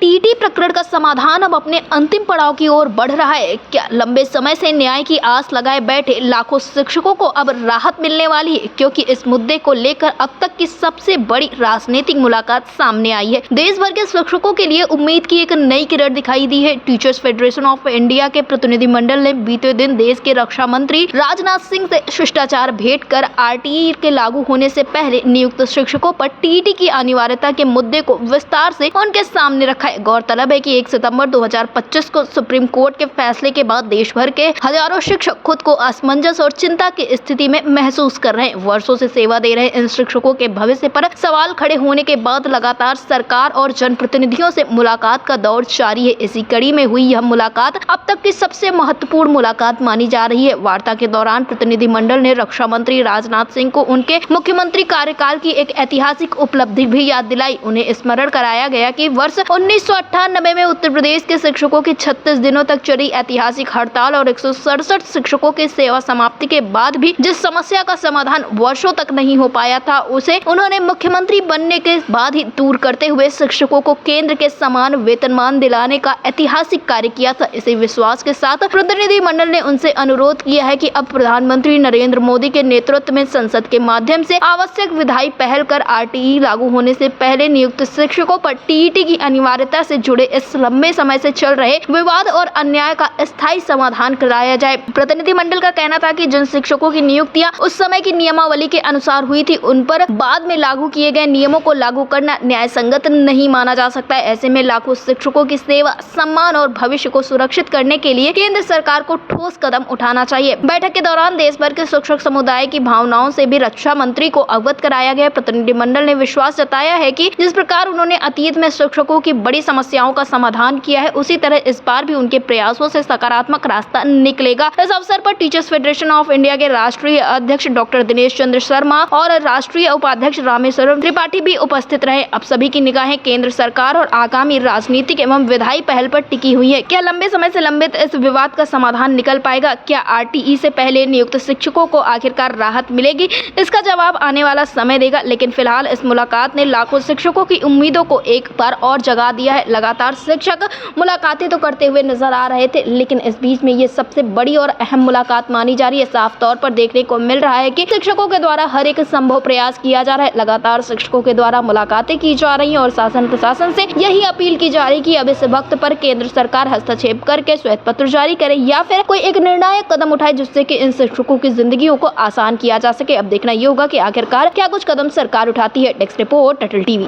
TET प्रकरण का समाधान अब अपने अंतिम पड़ाव की ओर बढ़ रहा है। क्या लंबे समय से न्याय की आस लगाए बैठे लाखों शिक्षकों को अब राहत मिलने वाली है? क्योंकि इस मुद्दे को लेकर अब तक की सबसे बड़ी राजनीतिक मुलाकात सामने आई है। देश भर के शिक्षकों के लिए उम्मीद की एक नई किरण दिखाई दी है। टीचर्स फेडरेशन ऑफ इंडिया के प्रतिनिधिमंडल ने बीते दिन देश के रक्षा मंत्री राजनाथ सिंह से शिष्टाचार भेंट कर आरटीई के लागू होने से पहले नियुक्त शिक्षकों पर टीईटी की अनिवार्यता के मुद्दे को विस्तार से उनके सामने रखा है। गौरतलब है कि 1 सितंबर 2025 को सुप्रीम कोर्ट के फैसले के बाद देश भर के हजारों शिक्षक खुद को असमंजस और चिंता की स्थिति में महसूस कर रहे हैं। वर्षों से सेवा दे रहे इन शिक्षकों के भविष्य पर सवाल खड़े होने के बाद लगातार सरकार और जनप्रतिनिधियों से मुलाकात का दौर जारी है। इसी कड़ी में हुई यह मुलाकात अब तक की सबसे महत्वपूर्ण मुलाकात मानी जा रही है। वार्ता के दौरान प्रतिनिधिमंडल ने रक्षा मंत्री राजनाथ सिंह को उनके मुख्यमंत्री कार्यकाल की एक ऐतिहासिक उपलब्धि भी याद दिलाई। उन्हें स्मरण कराया गया कि वर्ष 1998 में उत्तर प्रदेश के शिक्षकों की 36 दिनों तक चली ऐतिहासिक हड़ताल और 167 शिक्षकों की सेवा समाप्ति के बाद भी जिस समस्या का समाधान वर्षों तक नहीं हो पाया था, उसे उन्होंने मुख्यमंत्री बनने के बाद ही दूर करते हुए शिक्षकों को केंद्र के समान वेतनमान दिलाने का ऐतिहासिक कार्य किया था। इसी विश्वास के साथ प्रतिनिधिमंडल ने उनसे अनुरोध किया है कि अब प्रधानमंत्री नरेंद्र मोदी के नेतृत्व में संसद के माध्यम से आवश्यक विधायी पहल कर आरटीई लागू होने से पहले नियुक्त शिक्षकों पर टीईटी की अनिवार्यता से जुड़े इस लंबे समय से चल रहे विवाद और अन्याय का स्थायी समाधान कराया जाए। प्रतिनिधिमंडल का कहना था कि जिन शिक्षकों की नियुक्तियां उस समय की नियमावली के अनुसार हुई थी, उन पर बाद में लागू किए गए नियमों को लागू करना न्याय संगत नहीं माना जा सकता है। ऐसे में लाखों शिक्षकों की सेवा, सम्मान और भविष्य को सुरक्षित करने के लिए केंद्र सरकार को ठोस कदम उठाना चाहिए। बैठक के दौरान देश भर के शिक्षक समुदाय की भावनाओं से भी रक्षा मंत्री को अवगत कराया गया। प्रतिनिधिमंडल ने विश्वास जताया है कि जिस प्रकार उन्होंने अतीत में शिक्षकों की बड़ी समस्याओं का समाधान किया है, उसी तरह इस बार भी उनके प्रयासों से सकारात्मक रास्ता निकलेगा। इस अवसर पर टीचर्स फेडरेशन ऑफ इंडिया के राष्ट्रीय अध्यक्ष डॉक्टर दिनेश चंद्र शर्मा और राष्ट्रीय उपाध्यक्ष रामेश्वरम त्रिपाठी भी उपस्थित रहे। अब सभी की निगाहें केंद्र सरकार और आगामी राजनीतिक एवं विधायी पहल पर टिकी हुई है। क्या लंबे समय से लंबित इस विवाद का समाधान निकल पाएगा? क्या आरटीई से पहले नियुक्त शिक्षकों को आखिरकार राहत मिलेगी? इसका जवाब आने वाला समय देगा। लेकिन फिलहाल इस मुलाकात ने लाखों शिक्षकों की उम्मीदों को एक बार और जगा दिया है। लगातार शिक्षक मुलाकातें तो करते हुए नजर आ रहे थे, लेकिन इस बीच में ये सबसे बड़ी और अहम मुलाकात मानी जा रही है। साफ तौर पर देखने को मिल रहा है कि शिक्षकों के द्वारा हर एक संभव प्रयास किया जा रहा है। लगातार शिक्षकों के द्वारा मुलाकातें की जा रही हैं और शासन प्रशासन से यही अपील की जा रही है कि अब इस वक्त पर केंद्र सरकार हस्तक्षेप करके श्वेत पत्र जारी करे या फिर कोई एक निर्णायक कदम उठाए, जिससे कि इन शिक्षकों की जिंदगियों को आसान किया जा सके। अब देखना ये होगा कि आखिरकार क्या कुछ कदम सरकार उठाती है। Desk report, Tuttle TV.